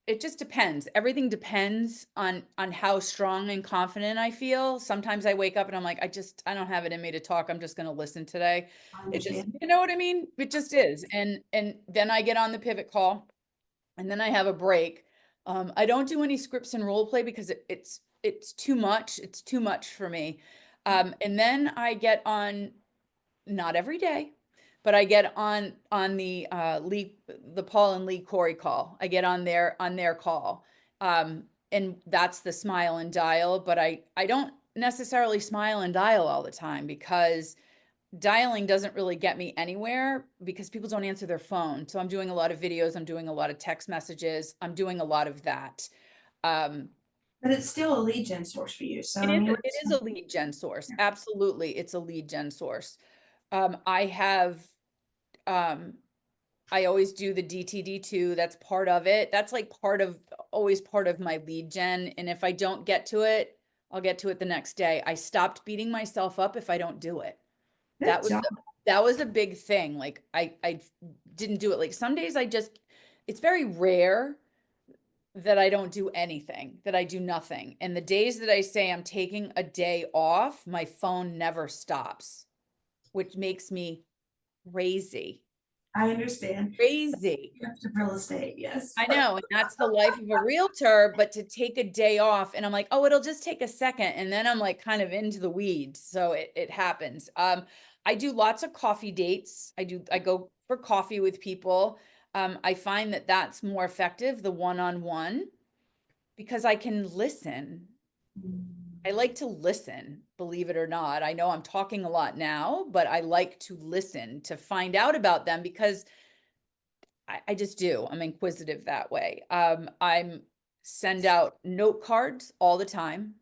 it just depends. Everything depends on how strong and confident I feel. Sometimes I wake up and I'm like, I don't have it in me to talk. I'm just going to listen today. I It just, understand. you know what I mean? It just is. And then I get on the pivot call, and then I have a break. I don't do any scripts and role play because it's too much. It's too much for me. And then I get on, not every day, but I get on the Paul and Lee Corey call. I get on their call. And that's the smile and dial, but I don't necessarily smile and dial all the time, because dialing doesn't really get me anywhere because people don't answer their phone. So I'm doing a lot of videos, I'm doing a lot of text messages, I'm doing a lot of that. Um, But it's still a lead gen source for you. So it I is mean, it is a lead gen source. yeah, Absolutely, it's a lead gen source. I have um I always do the DTD2. That's part of it. That's like always part of my lead gen. And if I don't get to it, I'll get to it the next day. I stopped beating myself up if I don't do it. good That was job. that was a big thing. Like I didn't do it. Like some days it's very rare that I don't do anything, that I do nothing. And the days that I say I'm taking a day off, my phone never stops, which makes me crazy. I understand. Crazy. Shift of real estate, yes. I know, and that's the life of a realtor, but to take a day off and I'm like, "Oh, it'll just take a second," and then I'm like kind of into the weeds, so it happens. I do lots of coffee dates. I go for coffee with people. I find that that's more effective, the one-on-one, because I can listen. I like to listen, believe it or not. I know I'm talking a lot now, but I like to listen to find out about them because I just do. I'm inquisitive that way. I'm send out note cards all the time.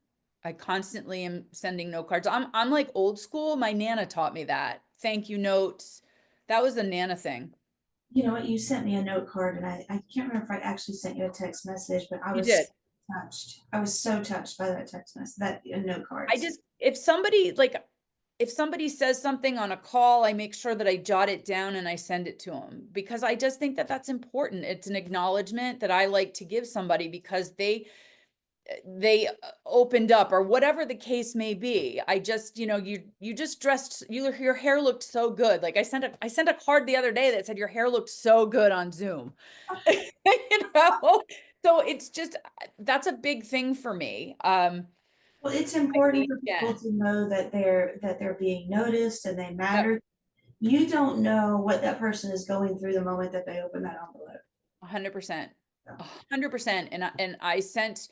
I constantly am sending note cards. I'm like old school. My Nana taught me that. Thank you notes. That was a Nana thing. You know what? You sent me a note card, and I can't remember if I actually sent you a text message, but I You did. was touched. I was so touched by that text message, that note I cards. just if somebody says something on a call, I make sure that I jot it down and I send it to them because I just think that that's important. It's an acknowledgement that I like to give somebody because they opened up or whatever the case may be. I just, you just dressed, your hair looked so good. Like I sent a card the other day that said your hair looked so good on Zoom. So it's just, that's a big thing for me. Well, it's important for Yeah, people to know that they're being noticed and they yep, matter. You don't know what that person is going through the moment that they open that envelope. 100%, So, 100%. And I sent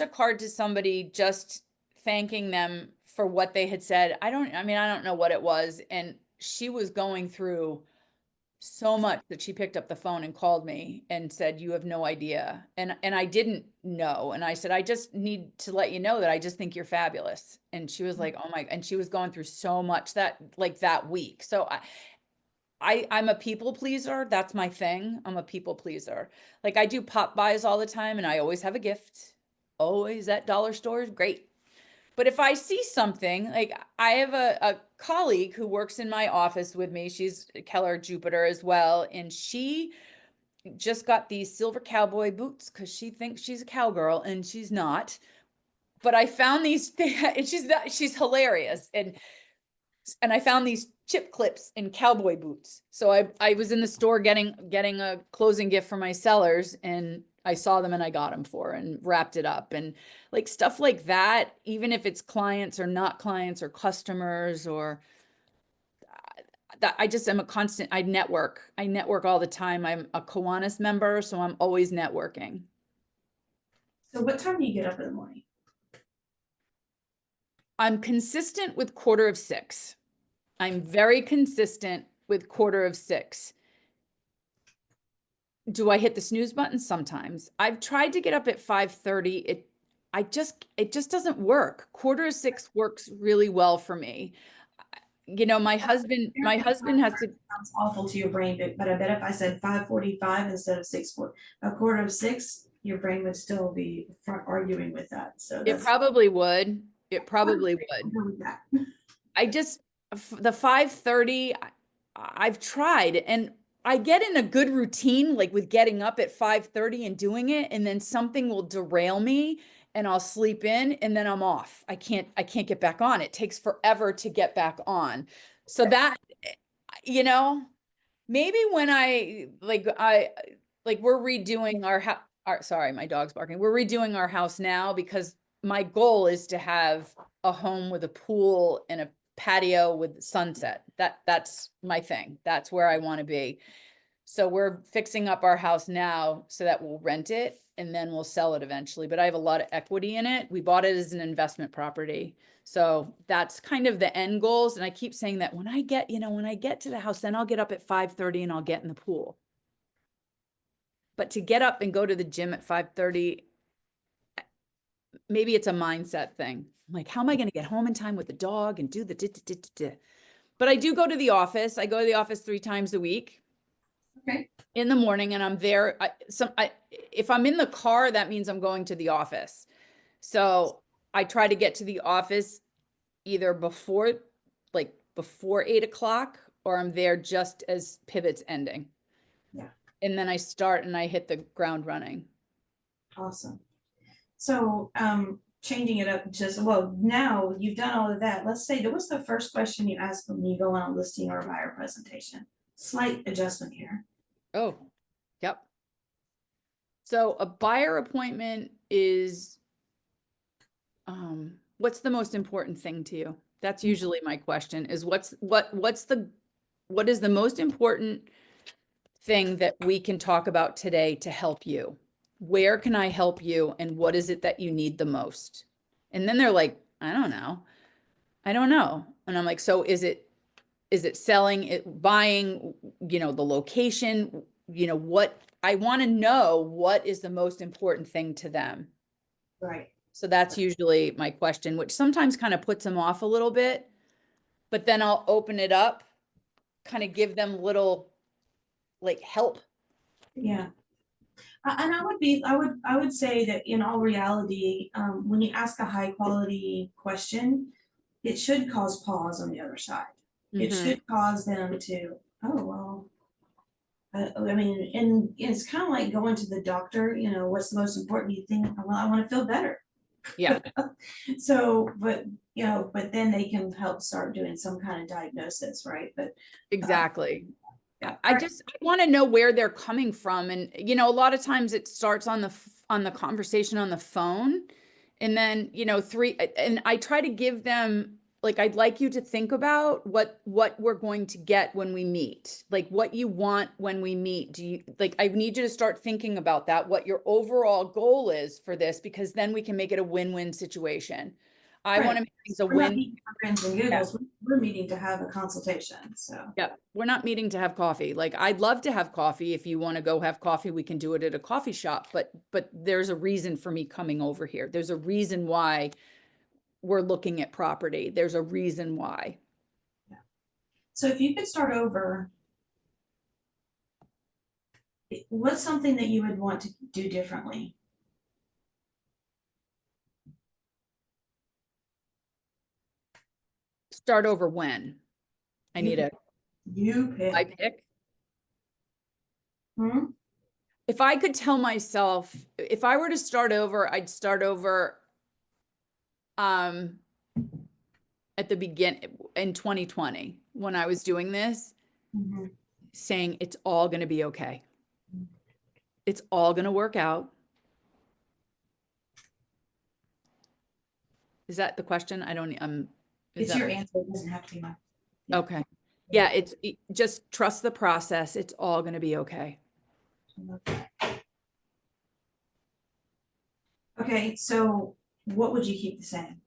a card to somebody just thanking them for what they had said. I don't know what it was. And she was going through so much that she picked up the phone and called me and said, "You have no idea." And I didn't know. And I said, "I just need to let you know that I just think you're fabulous." And she was like, "Oh my," and she was going through so much that week. So I'm a people pleaser. That's my thing. I'm a people pleaser. Like I do pop buys all the time and I always have a gift. Always at dollar stores, great. But if I see something, like I have a colleague who works in my office with me, she's Keller Jupiter as well, and she just got these silver cowboy boots because she thinks she's a cowgirl and she's not. But I found these, and she's hilarious. And I found these chip clips in cowboy boots. So I was in the store getting a closing gift for my sellers, and I saw them and I got them for her and wrapped it up. And like stuff like that, even if it's clients or not clients or customers or that, I just am a constant, I network all the time. I'm a Kiwanis member, so I'm always networking. so what time do you get up in the morning? I'm consistent with 5:45. I'm very consistent with 5:45. Do I hit the snooze button? Sometimes. I've tried to get up at 5:30. It just doesn't work. 5:45 works really well for me. My husband has to, Sounds awful to your brain, but I bet if I said 5:45 instead of a quarter of six, your brain would still be arguing with that. So it that's probably would. It probably I'll would. go with that. I just, the 5:30, I've tried and I get in a good routine, like with getting up at 5:30 and doing it, and then something will derail me and I'll sleep in and then I'm off. I can't get back on. It takes forever to get back on. So that, you know, maybe when we're redoing sorry, my dog's barking. We're redoing our house now because my goal is to have a home with a pool and a patio with sunset. That's my thing. That's where I want to be. So we're fixing up our house now so that we'll rent it and then we'll sell it eventually. But I have a lot of equity in it. We bought it as an investment property. So that's kind of the end goals. And I keep saying that when I get to the house, then I'll get up at 5:30 and I'll get in the pool. But to get up and go to the gym at 5:30, maybe it's a mindset thing. I'm like, how am I going to get home in time with the dog and do the. But I do go to the office. I go to the office 3 times a week. Okay. In the morning, and I'm there. If I'm in the car, that means I'm going to the office. So I try to get to the office either before 8 o'clock, or I'm there just as pivot's ending. Yeah. And then I start and I hit the ground running. Awesome. So, changing it up well, now you've done all of that. Let's say, what's the first question you ask when you go on a listing or a buyer presentation? Slight adjustment here. Oh, yep. So a buyer appointment is, what's the most important thing to you? That's usually my question, is what is the most important thing that we can talk about today to help you? Where can I help you? And what is it that you need the most? And then they're like, I don't know. And I'm like, so is it selling, buying, the location, what I want to know, what is the most important thing to them? Right. So that's usually my question, which sometimes kind of puts them off a little bit, but then I'll open it up, kind of give them little like help. Yeah. And I would say that in all reality, when you ask a high quality question, it should cause pause on the other side. It Mhm. should cause them to, oh, well, I mean, and it's kind of like going to the doctor, you know, what's the most important? You think, well, I want to feel better. Yeah, So, but, you know, but then they can help start doing some kind of diagnosis, right? But, exactly. yeah, I just want to know where they're coming from. And, you know, a lot of times it starts on on the conversation on the phone. And then, you know, and I try to give them, like, I'd like you to think about what we're going to get when we meet, like what you want when we meet. Do you, like, I need you to start thinking about that, what your overall goal is for this, because then we can make it a win-win situation. I want right. to make things a We're not win. meeting for grins and giggles. We're meeting to have a consultation. So, Yeah, we're not meeting to have coffee. Like, I'd love to have coffee. If you want to go have coffee, we can do it at a coffee shop, but there's a reason for me coming over here. There's a reason why we're looking at property. There's a reason why. so if you could start over, what's something that you would want to do differently? Start over when? I You need pick. a You I pick. pick. Hmm? If I could tell myself, if I were to start over, I'd start over um at the begin in 2020 when I was doing this, Mhm. saying it's all going to be okay. It's all going to work out. Is that the question? I don't, is It's that, your answer. It doesn't have to be mine. Yeah. okay. Yeah, just trust the process. It's all going to be okay. Okay, so what would you keep the same?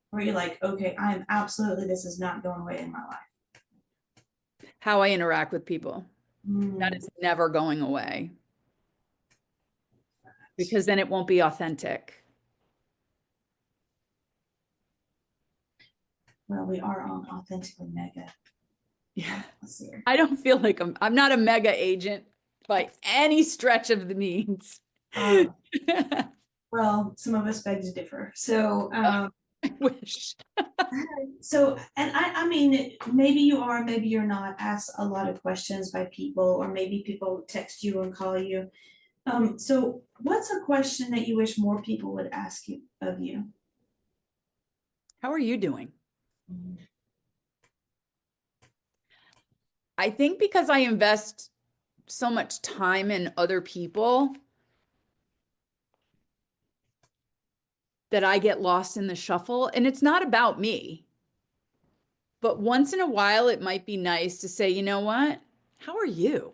Where you're like, okay, I'm absolutely, this is not going away in my life. How I interact with people, that Mm, is never going away because then it won't be authentic. well, we are on Authentically Mega. Yeah. Let's see here. I don't feel like I'm not a mega agent by any stretch of the means. Uh, I well, some of us beg to differ. So, wish. and I mean, maybe you are, maybe you're not asked a lot of questions by people, or maybe people text you and call you. So what's a question that you wish more people would ask you of you? How are you doing? Mm. I think because I invest so much time in other people that I get lost in the shuffle. And it's not about me. But once in a while, it might be nice to say, you know what? How are you?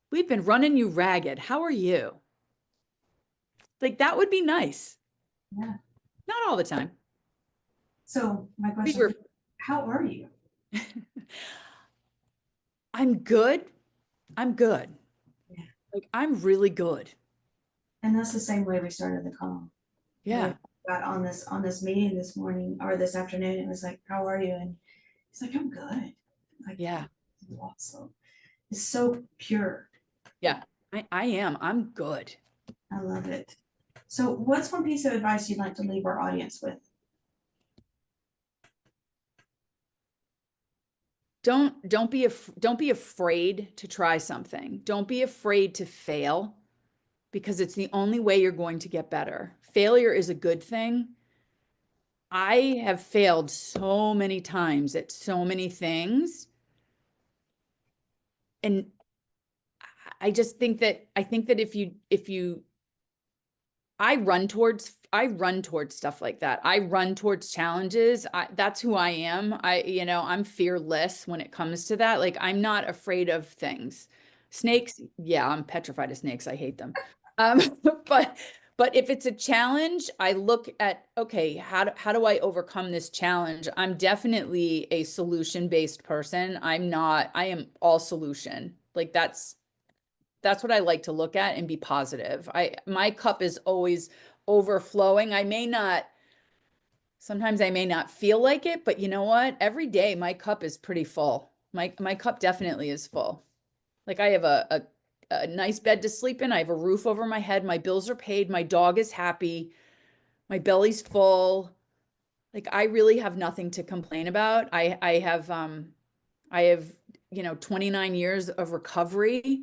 We've been running you ragged. How are you? Like, that would be nice. Yeah. Not all the time. So my We question, were, how are you? I'm good. I'm good. Yeah. Like, I'm really good. And that's the same way we started the call. We Yeah. got on this meeting this morning or this afternoon. It was like, how are you? And he's like, I'm good. Like, Yeah. so it's so pure. Yeah. I am. I'm good. I love it. So what's one piece of advice you'd like to leave our audience with? Don't be afraid to try something. Don't be afraid to fail because it's the only way you're going to get better. Failure is a good thing. I have failed so many times at so many things. And I just think that if you I run towards stuff like that. I run towards challenges. That's who I am. I'm fearless when it comes to that. Like, I'm not afraid of things. Snakes, yeah, I'm petrified of snakes. I hate them. Um, but but if it's a challenge, I look at, okay, how do I overcome this challenge? I'm definitely a solution-based person. I am all solution. Like, that's what I like to look at and be positive. My cup is always overflowing. Sometimes I may not feel like it, but you know what? Every day my cup is pretty full. My cup definitely is full. Like, I have a nice bed to sleep in. I have a roof over my head. My bills are paid. My dog is happy. My belly's full. Like, I really have nothing to complain about. I have, 29 years of recovery,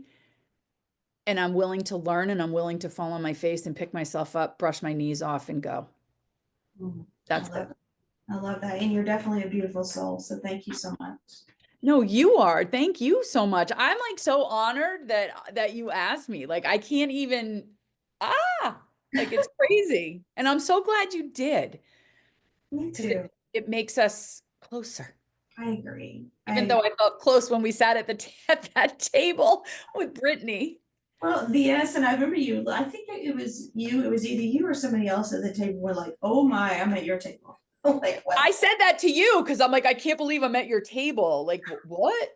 and I'm willing to learn, and I'm willing to fall on my face and pick myself up, brush my knees off, and go. Mm, I That's love it. it. I love that. And you're definitely a beautiful soul. So thank you so much. No, you are. Thank you so much. I'm like so honored that you asked me. Like I can't even like it's crazy. And I'm so glad you did, Me because too. it makes us closer. I agree. Even though I felt close when we sat at at that table with Brittany. Well, yes, and I remember you, I think it was you, it was either you or somebody else at the table were like, oh my, I'm at your table. Like, what? I said that to you because I'm like, I can't believe I'm at your table. Like, what?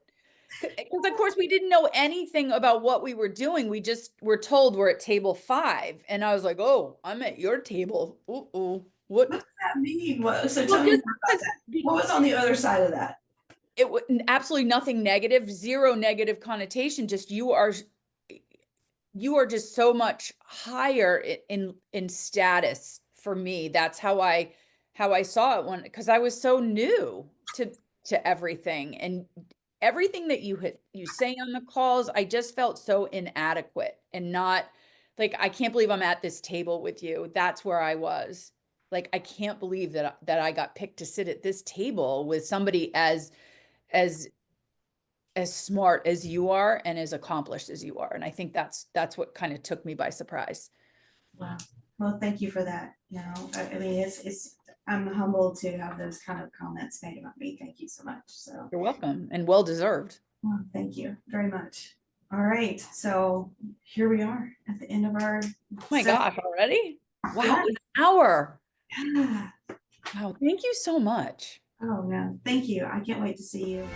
Because of course we didn't know anything about what we were doing. We just were told we're at table 5. And I was like, oh, I'm at your table. Ooh, What what? does that mean? What, so Well, tell me more just about because that. What was on the other side of that? it was absolutely nothing negative, zero negative connotation. Just you are just so much higher in status for me. That's how I saw it when, because I was so new to everything, and everything that you say on the calls, I just felt so inadequate and not like, I can't believe I'm at this table with you. That's where I was. Like, I can't believe that I got picked to sit at this table with somebody as as smart as you are and as accomplished as you are. And I think that's what kind of took me by surprise. Wow. Well, thank you for that. I mean, I'm humbled to have those kind of comments made about me. Thank you so much. So, You're welcome, and well deserved. well, thank you very much. All right. So here we are at the end of our Oh my session. gosh, already? Wow, Yeah. an hour. Yeah. Wow, thank you so much. Oh, no. Thank you. I can't wait to see you.